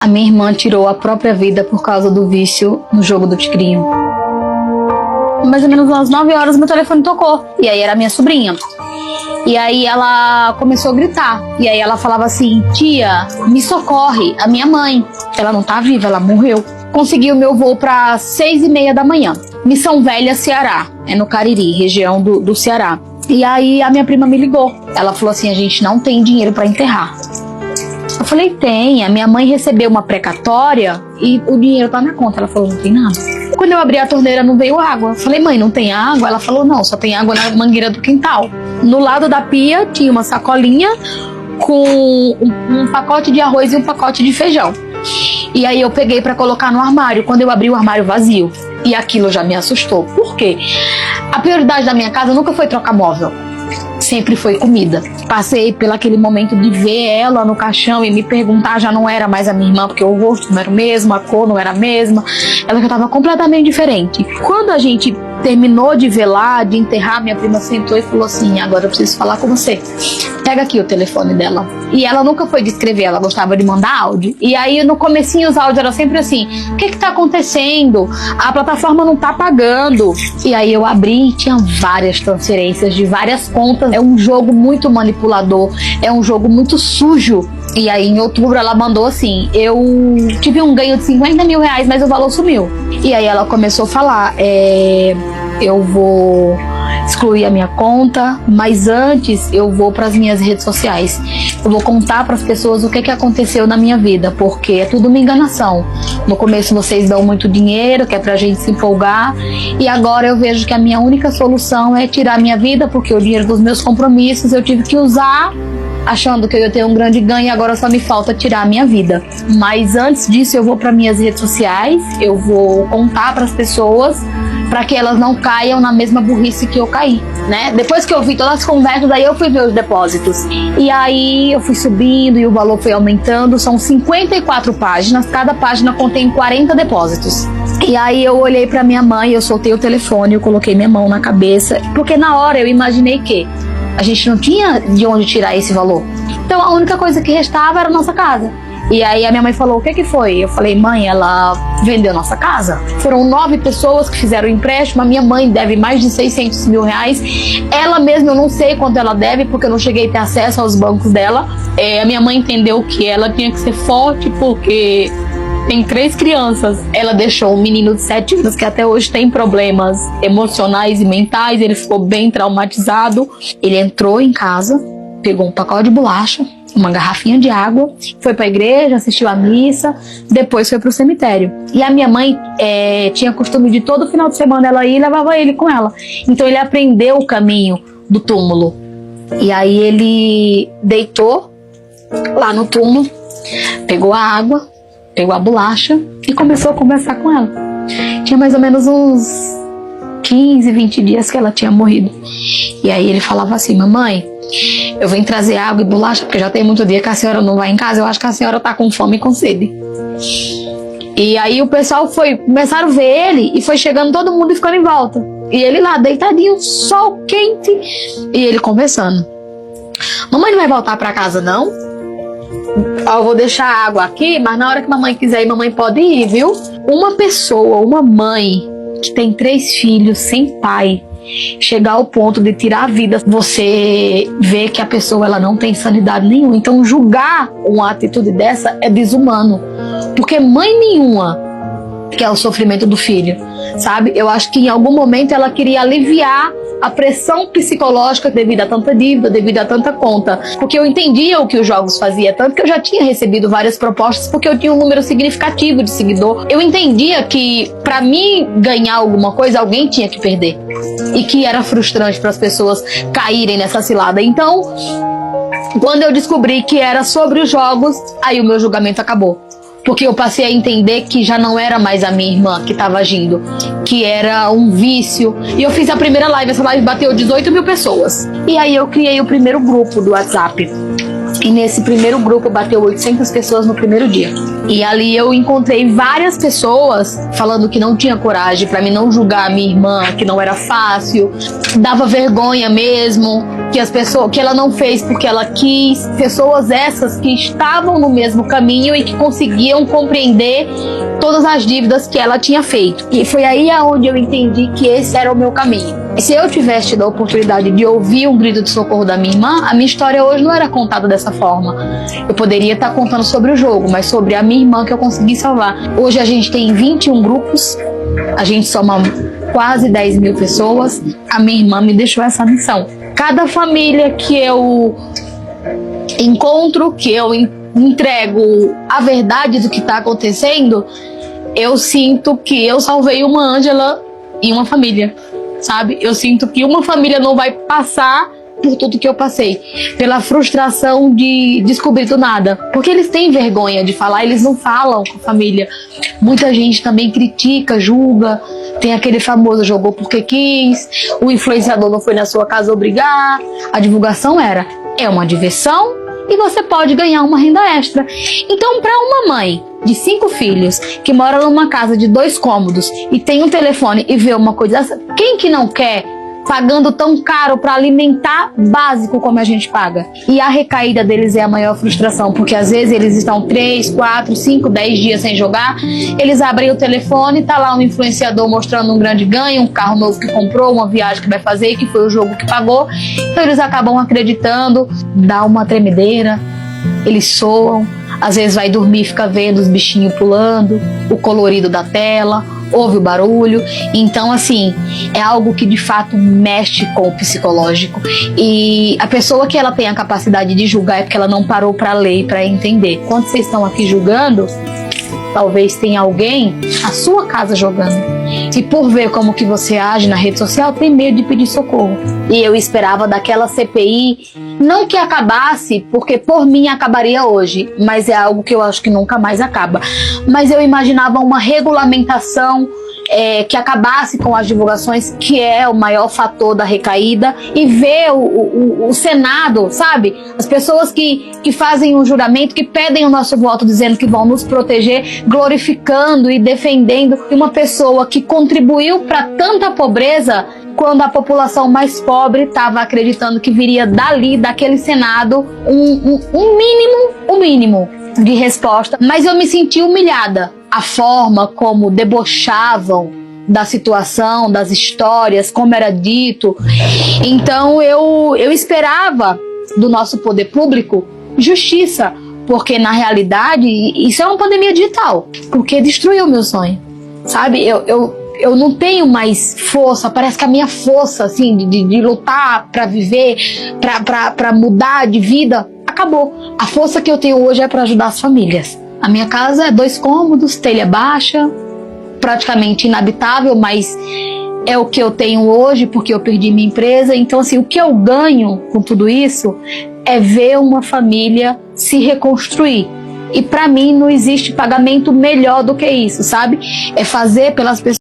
A minha irmã tirou a própria vida por causa do vício no jogo do tigrinho. Mais ou menos umas 9 horas meu telefone tocou. E aí era minha sobrinha. E aí ela começou a gritar. E aí ela falava assim: tia, me socorre, a minha mãe. Ela não tá viva, ela morreu. Consegui o meu voo para 6h30 da manhã. Missão Velha, Ceará. É no Cariri, região do Ceará. E aí a minha prima me ligou. Ela falou assim: a gente não tem dinheiro para enterrar. Eu falei: tem. A minha mãe recebeu uma precatória e o dinheiro tá na conta. Ela falou: não tem nada. Quando eu abri a torneira não veio água. Eu falei: mãe, não tem água? Ela falou: não, só tem água na mangueira do quintal. No lado da pia tinha uma sacolinha com um pacote de arroz e um pacote de feijão. E aí eu peguei pra colocar no armário. Quando eu abri, o armário vazio. E aquilo já me assustou. Por quê? A prioridade da minha casa nunca foi trocar móvel. Sempre foi comida. Passei pelo aquele momento de ver ela no caixão e me perguntar, já não era mais a minha irmã, porque o rosto não era o mesmo, a cor não era a mesma. Ela já estava completamente diferente. Quando a gente terminou de velar, de enterrar, minha prima sentou e falou assim: agora eu preciso falar com você. Pega aqui o telefone dela. E ela nunca foi de escrever, ela gostava de mandar áudio. E aí no comecinho os áudios eram sempre assim: o que tá acontecendo? A plataforma não tá pagando. E aí eu abri e tinha várias transferências de várias contas. É um jogo muito manipulador, é um jogo muito sujo. E aí em outubro ela mandou assim: eu tive um ganho de 50 mil reais, mas o valor sumiu. E aí ela começou a falar: eu vou excluir a minha conta, mas antes eu vou para as minhas redes sociais. Eu vou contar para as pessoas o que aconteceu na minha vida, porque é tudo uma enganação. No começo vocês dão muito dinheiro, que é pra gente se empolgar, e agora eu vejo que a minha única solução é tirar a minha vida, porque o dinheiro dos meus compromissos eu tive que usar achando que eu ia ter um grande ganho, e agora só me falta tirar a minha vida. Mas antes disso eu vou para minhas redes sociais, eu vou contar para as pessoas, para que elas não caiam na mesma burrice que eu caí, né? Depois que eu vi todas as conversas, aí eu fui ver os depósitos. E aí eu fui subindo e o valor foi aumentando. São 54 páginas, cada página contém 40 depósitos. E aí eu olhei para minha mãe, eu soltei o telefone, eu coloquei minha mão na cabeça, porque na hora eu imaginei que a gente não tinha de onde tirar esse valor. Então a única coisa que restava era a nossa casa. E aí a minha mãe falou: o que foi? Eu falei: mãe, ela vendeu nossa casa. Foram 9 pessoas que fizeram o empréstimo. A minha mãe deve mais de 600 mil reais. Ela mesma, eu não sei quanto ela deve, porque eu não cheguei a ter acesso aos bancos dela. A minha mãe entendeu que ela tinha que ser forte, porque tem 3 crianças. Ela deixou um menino de 7 anos que até hoje tem problemas emocionais e mentais. Ele ficou bem traumatizado. Ele entrou em casa, pegou um pacote de bolacha, uma garrafinha de água, foi pra igreja, assistiu a missa, depois foi pro cemitério. E a minha mãe tinha costume de todo final de semana ela ir e levava ele com ela. Então ele aprendeu o caminho do túmulo. E aí ele deitou lá no túmulo, pegou a água, pegou a bolacha e começou a conversar com ela. Tinha mais ou menos uns 15, 20 dias que ela tinha morrido. E aí ele falava assim: mamãe, eu vim trazer água e bolacha, porque já tem muito dia que a senhora não vai em casa, eu acho que a senhora tá com fome e com sede. E aí o pessoal começaram a ver ele, e foi chegando todo mundo e ficando em volta. E ele lá, deitadinho, sol quente, e ele conversando: mamãe não vai voltar pra casa não? Eu vou deixar a água aqui, mas na hora que mamãe quiser ir, mamãe pode ir, viu? Uma pessoa, uma mãe que tem 3 filhos sem pai, chegar ao ponto de tirar a vida, você vê que a pessoa ela não tem sanidade nenhuma. Então julgar uma atitude dessa é desumano, porque mãe nenhuma quer o sofrimento do filho, sabe? Eu acho que em algum momento ela queria aliviar a pressão psicológica devido a tanta dívida, devido a tanta conta, porque eu entendia o que os jogos faziam, tanto que eu já tinha recebido várias propostas, porque eu tinha um número significativo de seguidor. Eu entendia que para mim ganhar alguma coisa, alguém tinha que perder, e que era frustrante para as pessoas caírem nessa cilada. Então, quando eu descobri que era sobre os jogos, aí o meu julgamento acabou. Porque eu passei a entender que já não era mais a minha irmã que estava agindo, que era um vício. E eu fiz a primeira live, essa live bateu 18 mil pessoas. E aí eu criei o primeiro grupo do WhatsApp. E nesse primeiro grupo bateu 800 pessoas no primeiro dia. E ali eu encontrei várias pessoas falando que não tinha coragem pra mim não julgar a minha irmã, que não era fácil, dava vergonha mesmo, que ela não fez porque ela quis. Pessoas essas que estavam no mesmo caminho e que conseguiam compreender todas as dívidas que ela tinha feito. E foi aí aonde eu entendi que esse era o meu caminho. E se eu tivesse tido a oportunidade de ouvir um grito de socorro da minha irmã, a minha história hoje não era contada dessa forma. Eu poderia estar contando sobre o jogo, mas sobre a minha irmã que eu consegui salvar. Hoje a gente tem 21 grupos, a gente soma quase 10 mil pessoas. A minha irmã me deixou essa missão. Cada família que eu encontro, que eu entrego a verdade do que está acontecendo, eu sinto que eu salvei uma Ângela e uma família, sabe? Eu sinto que uma família não vai passar por tudo que eu passei, pela frustração de descobrir do nada, porque eles têm vergonha de falar, eles não falam com a família. Muita gente também critica, julga, tem aquele famoso jogou porque quis, o influenciador não foi na sua casa obrigar. A divulgação é uma diversão e você pode ganhar uma renda extra. Então, para uma mãe de 5 filhos que mora numa casa de 2 cômodos e tem um telefone e vê uma coisa dessa, quem que não quer, pagando tão caro para alimentar básico como a gente paga? E a recaída deles é a maior frustração, porque às vezes eles estão 3, 4, 5, 10 dias sem jogar, eles abrem o telefone, tá lá um influenciador mostrando um grande ganho, um carro novo que comprou, uma viagem que vai fazer, que foi o jogo que pagou. Então eles acabam acreditando, dá uma tremedeira, eles soam, às vezes vai dormir e fica vendo os bichinhos pulando, o colorido da tela, ouve o barulho. Então, assim, é algo que de fato mexe com o psicológico. E a pessoa que ela tem a capacidade de julgar é porque ela não parou para ler e para entender. Quando vocês estão aqui julgando, talvez tenha alguém na sua casa jogando. E por ver como que você age na rede social, tem medo de pedir socorro. E eu esperava daquela CPI, não que acabasse, porque por mim acabaria hoje, mas é algo que eu acho que nunca mais acaba. Mas eu imaginava uma regulamentação que acabasse com as divulgações, que é o maior fator da recaída, e ver o Senado, sabe? As pessoas que fazem um juramento, que pedem o nosso voto dizendo que vão nos proteger, glorificando e defendendo uma pessoa que contribuiu para tanta pobreza, quando a população mais pobre estava acreditando que viria dali, daquele Senado, um mínimo de resposta. Mas eu me senti humilhada. A forma como debochavam da situação, das histórias, como era dito. Então eu esperava do nosso poder público justiça, porque na realidade isso é uma pandemia digital, porque destruiu o meu sonho, sabe? Eu não tenho mais força, parece que a minha força assim, de lutar para viver, para mudar de vida, acabou. A força que eu tenho hoje é para ajudar as famílias. A minha casa é 2 cômodos, telha baixa, praticamente inabitável, mas é o que eu tenho hoje porque eu perdi minha empresa. Então, assim, o que eu ganho com tudo isso é ver uma família se reconstruir. E para mim não existe pagamento melhor do que isso, sabe? É fazer pelas pessoas